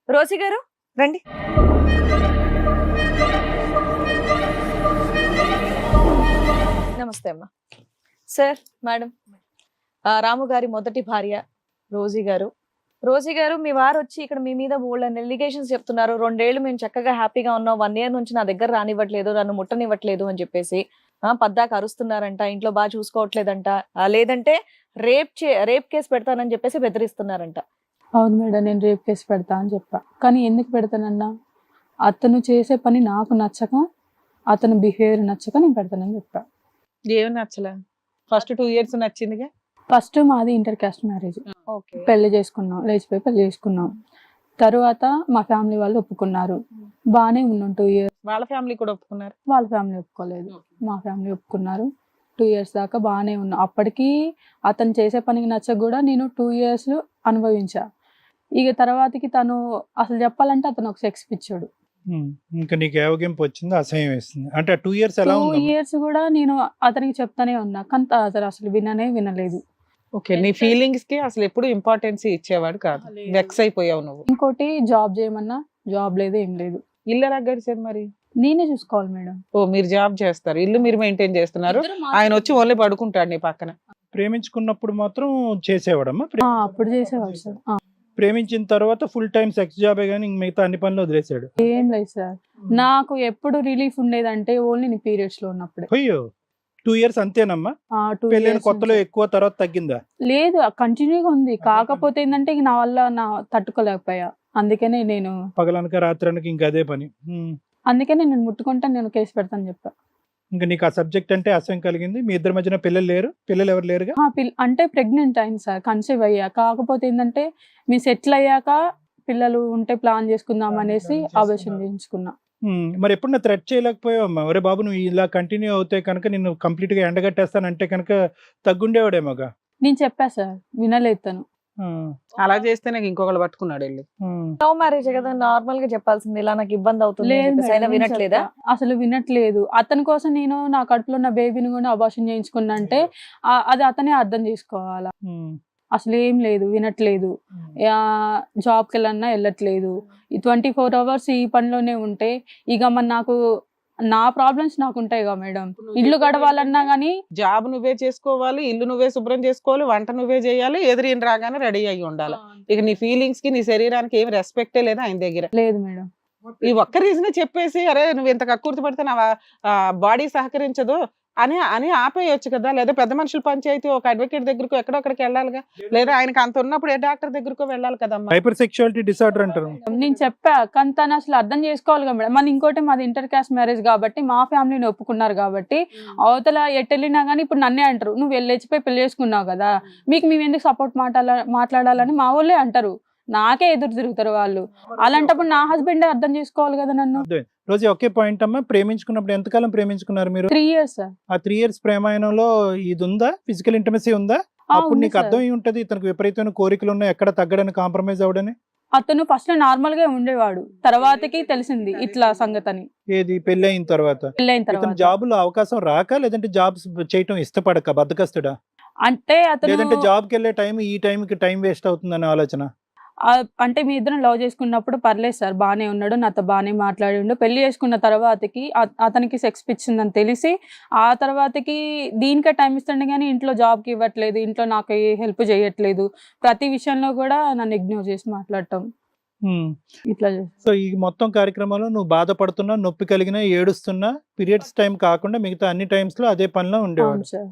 రోసి గారు రండి. నమస్తే అమ్మా. సార్, మేడం, రాము గారి మొదటి భార్య రోజీ గారు. రోజీ గారు, మీ వారు వచ్చి ఇక్కడ మీ మీద బోల్డన్ని ఎలిగేషన్స్ చెప్తున్నారు. 2 ఏళ్ళు మేము చక్కగా హ్యాపీగా ఉన్నాం, 1 ఇయర్ నుంచి నా దగ్గర రానివ్వట్లేదు, నన్ను ముట్టనివ్వట్లేదు అని చెప్పేసి పద్దాక అరుస్తున్నారంట, ఇంట్లో బాగా చూసుకోవట్లేదంట, లేదంటే రేప్ కేసు పెడతానని చెప్పేసి బెదిరిస్తున్నారంట. అవును మేడం, నేను రేప్ కేసు పెడతా అని చెప్పా. కానీ ఎందుకు పెడతానన్నా, అతను చేసే పని నాకు నచ్చక, అతను బిహేవియర్ నచ్చక నేను పెడతానని చెప్పా. ఏమి నచ్చలే? First 2 years నచ్చిందిగా. ఫస్ట్ మాది ఇంటర్ కాస్ట్ మ్యారేజ్, ఓకే. పెళ్లి చేసుకున్నాం, లేచిపోయి పెళ్లి చేసుకున్నాం. తర్వాత మా ఫ్యామిలీ వాళ్ళు ఒప్పుకున్నారు, బాగానే ఉన్నాం 2 years. వాళ్ళ ఫ్యామిలీ కూడా ఒప్పుకున్నారు? వాళ్ళ ఫ్యామిలీ ఒప్పుకోలేదు, మా ఫ్యామిలీ ఒప్పుకున్నారు. 2 years దాకా బాగానే ఉన్నాం. అప్పటికి అతను చేసే పనికి నచ్చక కూడా నేను 2 years అనుభవించా. ఇక తర్వాతకి తను అసలు చెప్పాలంటే అతను ఒక సెక్స్ పిచ్చోడు. ఇంకా నీకు ఏవగింపు వచ్చింది, అసహ్యం వేస్తుంది అంటే 2 years ఎలా 2 ఉంది? years కూడా నేను అతనికి చెప్తానే ఉన్నా, కానీ అతను అసలు వినలేదు. ఓకే, నీ ఫీలింగ్స్ కి అసలు ఎప్పుడు ఇంపార్టెన్స్ ఇచ్చేవాడు కాదు, వెక్స్ అయిపోయావు నువ్వు. ఇంకోటి, జాబ్ చేయమన్నా జాబ్ లేదు, ఏం లేదు. ఇల్లు ఎలా గడిచేది మరి? నేనే చూసుకోవాలి మేడం. ఓ, మీరు జాబ్ చేస్తారు, ఇల్లు మీరు మెయింటైన్ చేస్తున్నారు, ఆయన వచ్చి ఓన్లీ పడుకుంటాడు నీ పక్కన. ప్రేమించుకున్నప్పుడు మాత్రం చేసేవాడమ్మా? అప్పుడు చేసేవాడు సార్. ప్రేమించిన తర్వాత ఫుల్ టైం సెక్స్ జాబే కానీ మిగతా అన్ని పనులు వదిలేసాడు? ఏం లేదు సార్, నాకు ఎప్పుడు రిలీఫ్ ఉండేదంటే ఓన్లీ నీ పీరియడ్స్ లో ఉన్నప్పుడే. అయ్యో, 2 years అంతేనమ్మా? 2 పెళ్ళైన years కొత్తలో నుంచి. ఎక్కువ, తర్వాత తగ్గిందా? లేదు, కంటిన్యూగా ఉంది. కాకపోతే ఏంటంటే ఇక నా వల్ల తట్టుకోలేకపోయా, అందుకనే నేను పగలనక రాత్రనక ఇంకా అదే పని. నేను ముట్టుకుంటా, నేను కేసు పెడతాను చెప్పా. ఇంకా నీకు ఆ సబ్జెక్ట్ అంటే అసహ్యం కలిగింది. మీ ఇద్దరి మధ్యన పిల్లలు లేరు? పిల్లలు ఎవరు లేరుగా? అంటే ప్రెగ్నెంట్ అయింది సార్, కన్సీవ్ అయ్యా. కాకపోతే ఏంటంటే మేము సెటిల్ అయ్యాక పిల్లలు ఉంటే ప్లాన్ చేసుకుందాం అనేసి అబార్షన్ చేయించుకున్నా. మరి ఎప్పుడు నా థ్రెట్ చేయలేకపోయావమ్మా? ఒరే బాబు, నువ్వు ఇలా కంటిన్యూ అవుతే కనుక నిన్ను కంప్లీట్ గా ఎండగట్టేస్తానంటే కనుక తగ్గుండేవాడేమోగా. నేను చెప్పా సార్, వినలేదు తను. అలా చేస్తే నాకు ఇంకొకళ్ళు పట్టుకున్నాడు వెళ్ళి. లవ్ మ్యారేజ్ కదా, నార్మల్ గా చెప్పాల్సింది, ఇలా నాకు ఇబ్బంది అవుతుంది అని లేదు చెప్పేసి. అయినా మేడం, వినట్లేదా? అసలు వినట్లేదు. అతని కోసం నేను నా కడుపులో ఉన్న బేబీని కూడా అబార్షన్ చేయించుకున్నా అంటే అది అతనే అర్థం చేసుకోవాలా. అసలు ఏం లేదు, వినట్లేదు. జాబ్కి వెళ్ళన్నా వెళ్ళట్లేదు. 24 hours ఈ పనిలోనే ఉంటే ఇక మరి నాకు నా ప్రాబ్లమ్స్ నాకు ఉంటాయి కదా మేడం. ఇల్లు గడవాలన్నా గానీ జాబ్ నువ్వే చేసుకోవాలి, ఇల్లు నువ్వే శుభ్రం చేసుకోవాలి, వంట నువ్వే చేయాలి, ఎదురీని రాగానే రెడీ అయ్యి ఉండాలి. ఇక నీ ఫీలింగ్స్ కి, నీ శరీరానికి ఏమి రెస్పెక్టే లేదు ఆయన దగ్గర. లేదు మేడం. ఈ ఒక్క రీజన్ చెప్పేసి, అరే నువ్వు ఇంత కక్కుర్తి పడితే నా బాడీ సహకరించదు అని అని ఆపేయొచ్చు కదా. లేదా పెద్ద మనుషుల పంచాయతీ ఒక అడ్వకేట్ దగ్గరకు ఎక్కడొక్కడికి వెళ్ళాలిగా, లేదా ఆయనకి అంత ఉన్నప్పుడు ఏ డాక్టర్ దగ్గరకు వెళ్ళాలి కదమ్మా. హైపర్ సెక్షువాలిటీ డిసార్డర్ అంటారు. నేను చెప్పా, కానీ తను అసలు అర్థం చేసుకోవాలి కదా మేడం. మన ఇంకోటి, మాది ఇంటర్ కాస్ట్ మ్యారేజ్ కాబట్టి మా ఫ్యామిలీని ఒప్పుకున్నారు కాబట్టి అవతల ఎట్టెళ్ళినా కానీ ఇప్పుడు నన్నే అంటారు, నువ్వు వెళ్ళిపోయి పెళ్లి చేసుకున్నావు కదా, మీకు మేము ఎందుకు సపోర్ట్ మాట్లాడాలని మా వాళ్ళే అంటారు. నాకే ఎదురు తిరుగుతారు వాళ్ళు. అలాంటప్పుడు నా హస్బెండ్ అర్థం చేసుకోవాలి కదా నన్ను. రోజు ఒకే పాయింట్ అమ్మా, ప్రేమించుకున్నప్పుడు ఎంతకాలం ప్రేమించుకున్నారు మీరు? 3 years సార్. ఆ 3 years ప్రేమాయణంలో ఇది ఉందా, ఫిజికల్ ఇంటిమసీ ఉందా? అప్పుడు నీకు అర్థం అయి ఉంటది ఇతనికి విపరీతమైన కోరికలు ఉన్నాయి, ఎక్కడ తగ్గడని, కాంప్రమైజ్ అవడని. అతను ఫస్ట్ నార్మల్ గా ఉండేవాడు, తర్వాతకి తెలిసింది ఇట్లా సంగతని. ఏది పెళ్లి అయిన తర్వాత? పెళ్ళైన ఇతను తర్వాత జాబులో అవకాశం రాక, లేదంటే జాబ్స్ చేయటం ఇష్టపడక, బద్దకస్తుడా? అంటే లేదంటే అతను జాబ్కి వెళ్ళే టైం ఈ టైంకి టైం వేస్ట్ అవుతుందనే ఆలోచన? అంటే మీ ఇద్దరం లవ్ చేసుకున్నప్పుడు పర్లేదు సార్, బానే ఉన్నాడు, నాతో బానే మాట్లాడిండు. పెళ్లి చేసుకున్న తర్వాతకి అతనికి సెక్స్ పిచ్చిందని తెలిసి ఆ తర్వాతకి దీనికే టైం ఇస్తాడు కానీ ఇంట్లో జాబ్కి ఇవ్వట్లేదు, ఇంట్లో నాకు హెల్ప్ చేయట్లేదు, ప్రతి విషయంలో కూడా నన్ను ఇగ్నోర్ చేసి మాట్లాడటం ఇట్లా చేసి. సో ఈ మొత్తం కార్యక్రమంలో నువ్వు బాధపడుతున్నా, నొప్పి కలిగినా, ఏడుస్తున్నా, పీరియడ్స్ టైం కాకుండా మిగతా అన్ని టైమ్స్ లో అదే పనిలో ఉండేవాడు. అవును సార్.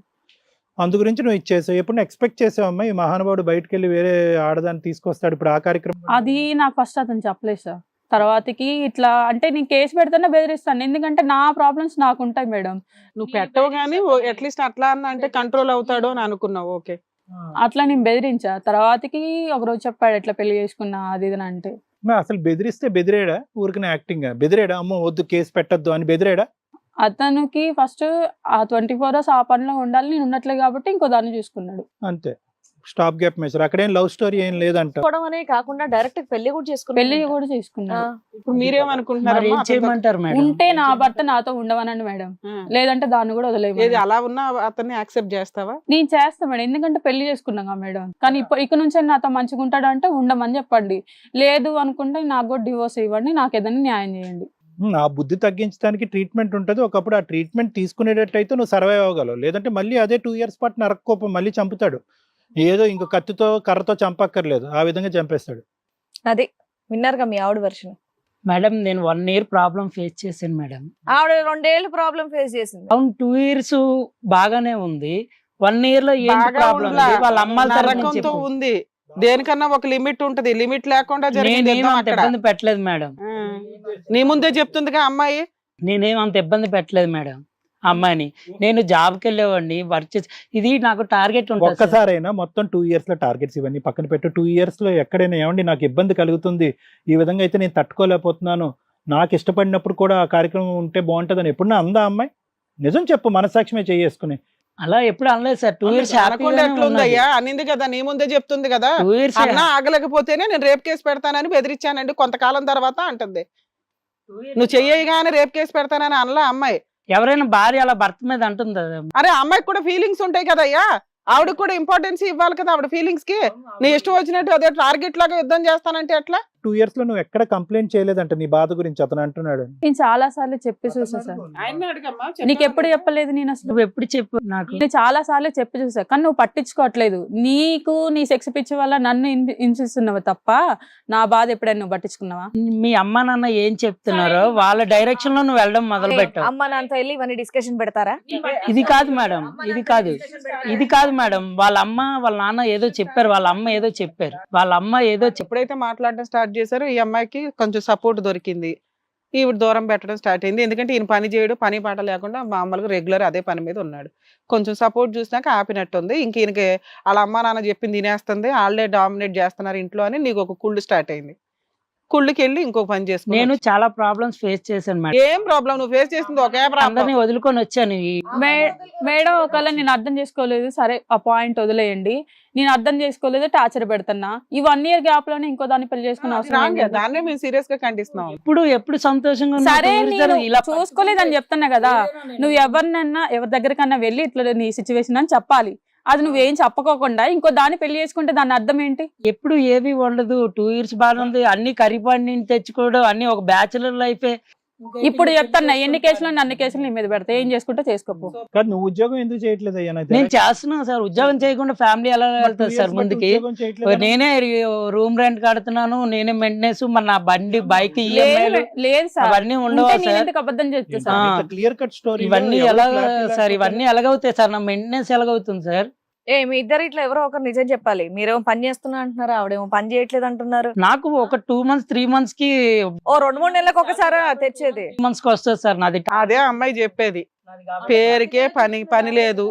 అందు గురించి నువ్వు ఇచ్చేసావు. ఎప్పుడు ఎక్స్పెక్ట్ చేసావమ్మా ఈ మహానుభావుడు బయటకు వెళ్ళి వేరే ఆడదాన్ని తీసుకొస్తాడు ఇప్పుడు ఆ కార్యక్రమం? అది నాకు ఫస్ట్ అతను చెప్పలేదు సార్. తర్వాతకి ఇట్లా అంటే నేను కేసు పెడితేనే బెదిరిస్తాను, ఎందుకంటే నా ప్రాబ్లమ్స్ నాకు ఉంటాయి మేడం. నువ్వు పెట్టవు కానీ అట్లీస్ట్ అట్లా అన్న అంటే కంట్రోల్ అవుతాడు అని అనుకున్నావు. ఓకే, అట్లా నేను బెదిరించా. తర్వాతకి ఒకరోజు చెప్పాడు ఎట్లా పెళ్లి చేసుకున్నా అది ఇది అంటే. అసలు బెదిరిస్తే బెదిరేడా? ఊరికనే యాక్టింగ్ బెదిరేడా? అమ్మో వద్దు కేసు పెట్టద్దు అని బెదిరేడా? అతనికి ఫస్ట్ ఆ 24 hours ఆ పనిలో ఉండాలి, నేను ఉన్నట్లే కాబట్టి ఇంకో దాన్ని చూసుకున్నాడు అంతే. Stop gap measure. అక్కడేం లవ్ స్టోరీ ఏం లేదంట. చేసుకోవడం అనే కాకుండా డైరెక్ట్ పెళ్లి కూడా పెళ్లి చేసుకున్నాడు. కూడా చేసుకున్నా. ఇప్పుడు మీరేమనుకుంటున్నారు మరి ఏం చేయమంటారు మేడం? ఉంటే నా భర్త నాతో ఉండవనండి మేడం, లేదంటే దాన్ని కూడా వదిలేదు. ఏది అలా ఉన్నా అతన్ని యాక్సెప్ట్ చేస్తావా? నేను చేస్తా మేడం, ఎందుకంటే పెళ్లి చేసుకున్నాగా మేడం. కానీ ఇక నుంచి నాతో మంచిగా ఉంటాడంటే ఉండమని చెప్పండి, లేదు అనుకుంటే నాకు కూడా డివోర్స్ ఇవ్వండి, నాకు ఏదైనా న్యాయం చేయండి. ఆ బుద్ధి తగ్గించడానికి ట్రీట్మెంట్ ఉంటుంది. ఒకప్పుడు ఆ ట్రీట్మెంట్ తీసుకునేటట్టయితే నువ్వు సర్వైవ్ అవ్వగలవు. లేదంటే మళ్ళీ అదే 2 years పాటు నరక్కోపం మళ్ళీ చంపుతాడు. ఏదో ఇంకో కత్తితో కర్రతో చంపక్కర్లేదు, ఆ విధంగా చంపేస్తాడు. అది విన్నారుగా మీ ఆవిడ వర్షన్. మేడం నేను 1 year ప్రాబ్లం ఫేస్ చేశాను మేడం. ఆవిడ 2 ఏళ్ళు ప్రాబ్లం ఫేస్ చేసింది. అవును 2 years బాగానే ఉంది. 1 year లో ఏంటి బాగా ప్రాబ్లం? ఉండలా. వాళ్ళ అమ్మాల తరపున నరకంతో చెప్పు. ఉంది. దేనికన్నా ఒక లిమిట్ ఉంటది. లిమిట్ లేకుండా జరిగింది నేనేం యుద్ధం అంత అక్కడ. ఇబ్బంది పెట్టలేదు మేడం. నీ ముందే చెప్తుందిగా అమ్మాయి. నేనేం అంత ఇబ్బంది పెట్టలేదు మేడం అమ్మాయిని. నేను జాబ్కి వెళ్ళేవాడిని, వర్క్ చేసి, ఇది నాకు టార్గెట్ ఉంటుంది సార్. ఒక్కసారైనా మొత్తం 2 years లో టార్గెట్స్ ఇవన్నీ పక్కన పెట్టు. 2 years లో ఎక్కడైనా ఏమండి నాకు ఇబ్బంది కలుగుతుంది, ఈ విధంగా అయితే నేను తట్టుకోలేకపోతున్నాను, నాకు ఇష్టపడినప్పుడు కూడా ఆ కార్యక్రమం ఉంటే బాగుంటుందని ఎప్పుడన్నా అందా అమ్మాయి? నిజం చెప్పు, మనసాక్షిమే చేసుకుని. అలా ఎప్పుడు అనలేదు సార్. 2 years అనకుండా ఎట్లుందయ్యా? అనింది కదా, నీ ముందే చెప్తుంది కదా. 2 years అన్నా ఆగలేకపోతేనే నేను రేప్ కేసు పెడతానని బెదిరించానండి కొంతకాలం తర్వాత అంటుంది. నువ్వు చెయ్యగానే రేప్ కేసు పెడతానని అనలా అమ్మాయి. ఎవరైనా భార్య అలా భర్త మీద అంటుందా? అరే అమ్మాయికి కూడా ఫీలింగ్స్ ఉంటాయి కదయ్యా, ఆవిడకి కూడా ఇంపార్టెన్స్ ఇవ్వాలి కదా ఆవిడ ఫీలింగ్స్ కి. నీ ఇష్టం వచ్చినట్టు అదే టార్గెట్ లాగా యుద్ధం చేస్తానంటే ఎట్లా? 2 years లో నువ్వు ఎక్కడ కంప్లైంట్ చేయలేదంట నీ బాధ గురించి అతను అంటున్నాడు. నేను చాలా సార్లు చెప్పి చూసా సార్. నీకు ఎప్పుడు చెప్పలేదు నేను అసలు? నువ్వు ఎప్పుడు చెప్పు నాకు. నేను చాలా సార్లు చెప్పి చూసా, కానీ నువ్వు పట్టించుకోవట్లేదు. నీకు నీ సెక్స్ పిచ్చి వల్ల నన్ను హింసిస్తున్నావు తప్ప నా బాధ ఎప్పుడైనా నువ్వు పట్టించుకున్నావా? మీ అమ్మ నాన్న ఏం చెప్తున్నారో వాళ్ళ డైరెక్షన్ లో నువ్వు వెళ్ళడం మొదలు పెట్టావు. అమ్మ నాన్నతో వెళ్ళి ఇవన్నీ డిస్కషన్ పెడతారా? ఇది కాదు మేడం, ఇది కాదు మేడం. వాళ్ళ అమ్మ వాళ్ళ నాన్న ఏదో చెప్పారు, వాళ్ళ అమ్మ ఏదో చెప్పారు, వాళ్ళ అమ్మ ఏదో ఎప్పుడైతే మాట్లాడడం స్టార్ట్ చేశారో ఈ అమ్మాయికి కొంచెం సపోర్ట్ దొరికింది. ఈవిడ దూరం పెట్టడం స్టార్ట్ అయింది. ఎందుకంటే ఈయన పని చేయడు, పని పాట లేకుండా మామూలుగా రెగ్యులర్ అదే పని మీద ఉన్నాడు. కొంచెం సపోర్ట్ చూసినాక ఆపినట్టుంది. ఇంక ఈయనకి వాళ్ళ అమ్మ నాన్న చెప్పింది తినేస్తుంది, వాళ్ళే డామినేట్ చేస్తున్నారు ఇంట్లో అని నీకు ఒక కుళ్ళు స్టార్ట్ అయింది. కుళ్ళుకి వెళ్ళి ఇంకొక పని చేసుకుని నేను చాలా ప్రాబ్లమ్స్ ఫేస్ చేశాను మేడం. ఏం ప్రాబ్లం నువ్వు ఫేస్ చేసింది ఒకే ప్రాబ్లం. అందరినీ వదులుకొని వచ్చాను. మేడం ఒకవేళ నేను అర్థం చేసుకోలేదు, సరే ఆ పాయింట్ వదిలేయండి. నేను అర్థం చేసుకోలేదు, టార్చర్ పెడుతున్నా. ఈ 1 year గ్యాప్ లోనే ఇంకో దాన్ని పెళ్లి చేసుకున్న అవసరం ఏం లేదు. దాన్నే మేము సీరియస్ గా ఖండిస్తున్నాం. ఎప్పుడు సంతోషంగా ఉన్నా సరే 2 years నేను ఇలా చూసుకోలేదని చెప్తున్నా కదా. నువ్వు ఎవరి దగ్గరకన్నా వెళ్ళి ఇట్లా నీ సిచ్యువేషన్ అని చెప్పాలి. అది నువ్వేం చెప్పకోకుండా ఇంకో దాన్ని పెళ్లి చేసుకుంటే దాని అర్థం ఏంటి? ఎప్పుడు ఏవి ఉండదు. 2 years బాగుంది, అన్ని కరిపాడి నుంచి తెచ్చుకోవడం, అన్ని ఒక బ్యాచులర్ లైఫే. ఇప్పుడు చెప్తాను, ఎన్ని కేసులు అన్ని కేసులు నీ మీద పెడతా, ఏం చేసుకుంటే చేసుకోపో. కాదు నువ్వు ఉద్యోగం ఎందుకు చేయట్లేదు అయ్యా? నేను చేస్తున్నాను సార్. ఉద్యోగం చేయకుండా ఫ్యామిలీ ఎలా వెళ్తుంది సార్ ముందుకి? నేనే రూమ్ రెంట్ కడుతున్నాను, నేనే మెయింటెనెన్స్, మరి నా బండి బైక్ లేదు సార్, అవన్నీ ఉండవా సార్? ఎందుకు అబద్ధం చెప్తా సార్? Clear cut story. ఇవన్నీ ఎలా సార్? ఇవన్నీ ఎలాగవుతాయి సార్? నా మెయింటెనెన్స్ ఎలాగవుతుంది సార్? మీ ఇద్దరు ఇట్లా ఎవరో ఒకరు నిజం చెప్పాలి. మీరేమో పని చేస్తున్నా అంటున్నారు, ఆవిడేమో పని చేయట్లేదు అంటున్నారు. నాకు ఒక 2 months 3 months కి ఓ 2-3 నెలలకు ఒకసారి తెచ్చేది. 3 months కి వస్తుంది సార్ నాది. అదే అమ్మాయి చెప్పేది, పేరుకే పని లేదు,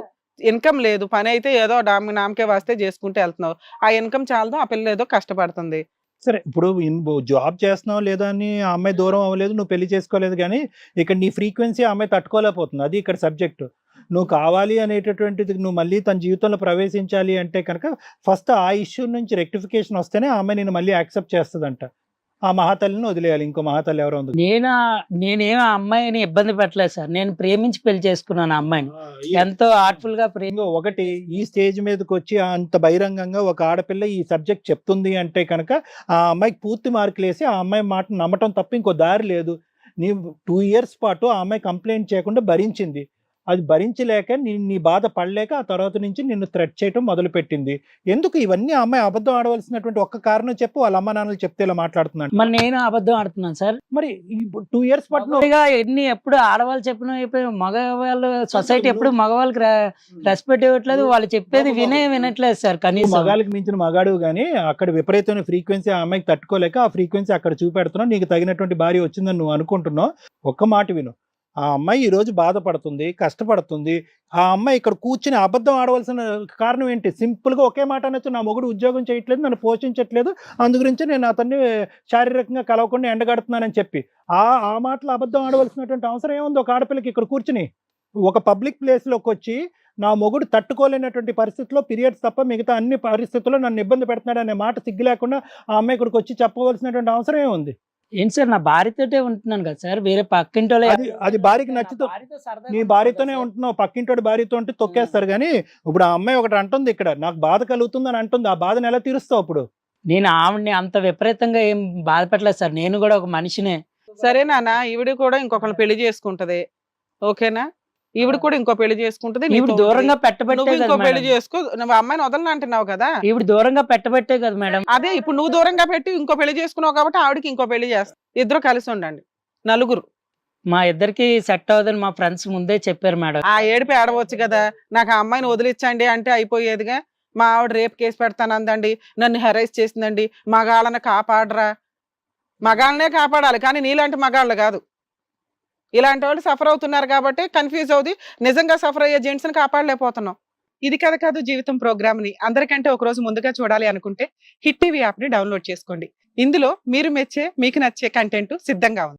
ఇన్కమ్ లేదు. పని అయితే ఏదో నామకే వాస్తే చేసుకుంటే వెళ్తున్నావు. ఆ ఇన్కమ్ చాలదు, ఆ పిల్ల ఏదో కష్టపడుతుంది. సరే ఇప్పుడు జాబ్ చేస్తున్నావు లేదా అని ఆ అమ్మాయి దూరం అవ్వలేదు, నువ్వు పెళ్లి చేసుకోలేదు, కానీ ఇక్కడ నీ ఫ్రీక్వెన్సీ ఆ అమ్మాయి తట్టుకోలేకపోతుంది. అది ఇక్కడ సబ్జెక్టు. నువ్వు కావాలి అనేటటువంటిది నువ్వు మళ్ళీ తన జీవితంలో ప్రవేశించాలి అంటే కనుక ఫస్ట్ ఆ ఇష్యూ నుంచి రెక్టిఫికేషన్ వస్తేనే ఆ అమ్మాయి నేను మళ్ళీ యాక్సెప్ట్ చేస్తుందంట. ఆ మహాతల్లిని వదిలేయాలి, ఇంకో మహాతల్లి ఎవరో ఉంది. నేనేం ఆ అమ్మాయిని ఇబ్బంది పెట్టలేదు సార్. నేను ప్రేమించి పెళ్లి చేసుకున్నాను ఆ అమ్మాయిని, ఎంతో ఆర్ట్ఫుల్ గా ఒకటి ఈ స్టేజ్ మీదకి వచ్చి అంత బహిరంగంగా ఒక ఆడపిల్ల ఈ సబ్జెక్ట్ చెప్తుంది అంటే కనుక ఆ అమ్మాయికి పూర్తి మార్కులు వేసి ఆ అమ్మాయి మాట నమ్మటం తప్ప ఇంకో దారి లేదు. నీ 2 years పాటు ఆ అమ్మాయి కంప్లైంట్ చేయకుండా భరించింది. అది భరించలేక నీ బాధ పడలేక ఆ తర్వాత నుంచి నిన్ను థ్రెట్ చేయటం మొదలు పెట్టింది. ఎందుకు ఇవన్నీ ఆ అమ్మాయి అబద్ధం ఆడవలసినటువంటి ఒక్క కారణం చెప్పు. వాళ్ళ అమ్మ నాన్నలు చెప్తే ఇలా మాట్లాడుతున్నాను. మరి నేను అబద్ధం ఆడుతున్నాను సార్. మరి 2 years పాటు ఎప్పుడు ఆడవాళ్ళు చెప్పిన మగవాళ్ళు సొసైటీ ఎప్పుడు మగవాళ్ళకి రెస్పెక్ట్ ఇవ్వట్లేదు. వాళ్ళు చెప్పేది వినట్లేదు సార్. కనీసం మగాళ్ళకి మించిన మగాడు కానీ అక్కడ విపరీతమైన ఫ్రీక్వెన్సీ ఆ అమ్మాయికి తట్టుకోలేక ఆ ఫ్రీక్వెన్సీ అక్కడ చూపెడుతున్నావు. నీకు తగినటువంటి భార్య వచ్చిందని నువ్వు అనుకుంటున్నావు. ఒక్క మాట విను, ఆ అమ్మాయి ఈ రోజు బాధపడుతుంది, కష్టపడుతుంది. ఆ అమ్మాయి ఇక్కడ కూర్చుని అబద్ధం ఆడవలసిన కారణం ఏంటి? సింపుల్ గా ఒకే మాట అనొచ్చు, నా మొగుడు ఉద్యోగం చేయట్లేదు, నన్ను పోషించట్లేదు, అందు గురించి నేను అతన్ని శారీరకంగా కలవకుండా ఎండగడుతున్నానని చెప్పి ఆ మాటలు అబద్ధం ఆడవలసినటువంటి అవసరం ఏముంది? ఒక ఆడపిల్లకి ఇక్కడ కూర్చుని ఒక పబ్లిక్ ప్లేస్ లోకి వచ్చి నా మొగుడు తట్టుకోలేనటువంటి పరిస్థితిలో పీరియడ్స్ తప్ప మిగతా అన్ని పరిస్థితుల్లో నన్ను ఇబ్బంది పెడుతున్నాడు అనే మాట సిగ్గు లేకుండా ఆ అమ్మాయి ఇక్కడికి వచ్చి చెప్పవలసినటువంటి అవసరం ఏముంది? ఏంటి సార్, నా భార్యతోటే ఉంటున్నాను కదా సార్, వేరే పక్కింటి వాళ్ళ అది భార్యకి నచ్చుతూ నీ భార్యతోనే ఉంటున్నావు, పక్కింటోడి భార్యతో ఉంటే తొక్కేస్తారు. కానీ ఇప్పుడు ఆ అమ్మాయి ఒకటి అంటుంది, ఇక్కడ నాకు బాధ కలుగుతుందని అంటుంది, ఆ బాధను ఎలా తీరుస్తావు అప్పుడు? నేను ఆవిడని అంత విపరీతంగా ఏం బాధపెట్టలేదు సార్, నేను కూడా ఒక మనిషినే. సరే నాన్న, ఈవిడ కూడా ఇంకొకరిని పెళ్లి చేసుకుంటది, ఓకేనా? ఈవిడ కూడా ఇంకో పెళ్లి చేసుకుంటది, ఈవిడ దూరంగా నువ్వు పెట్టబట్టే ఇంకో కదా పెళ్లి మేడం. చేసుకో. నువ్వు అమ్మాయిని వదలని అంటున్నావు కదా. ఈవిడ దూరంగా పెట్టబట్టే కదా మేడం. అదే ఇప్పుడు నువ్వు దూరంగా పెట్టి ఇంకో పెళ్లి చేసుకున్నావు కాబట్టి ఆవిడకి ఇంకో పెళ్లి చేస్తా. ఇద్దరు కలిసి ఉండండి, నలుగురు. మా ఇద్దరికి సెట్ అవ్వదని మా ఫ్రెండ్స్ ముందే చెప్పారు మేడం. ఆ ఏడిపి ఆడవచ్చు కదా, నాకు ఆ అమ్మాయిని వదిలించండి అంటే అయిపోయేదిగా. మా ఆవిడ రేపు కేసు పెడతాను అందండి, నన్ను హెరైజ్ చేసిందండి, మగాళ్ళని కాపాడరా. మగాళ్ళనే కాపాడాలి కానీ నీలాంటి మగాళ్ళు కాదు. ఇలాంటి వాళ్ళు సఫర్ అవుతున్నారు కాబట్టి కన్ఫ్యూజ్ అవుతుంది. నిజంగా సఫర్ అయ్యే జెంట్స్ని కాపాడలేకపోతున్నాం. ఇది కథ కాదు జీవితం ప్రోగ్రామ్ ని అందరికంటే ఒక రోజు ముందుగా చూడాలి అనుకుంటే హిట్ టీవీ యాప్ ని డౌన్లోడ్ చేసుకోండి. ఇందులో మీరు మెచ్చే మీకు నచ్చే కంటెంట్ సిద్ధంగా ఉంది.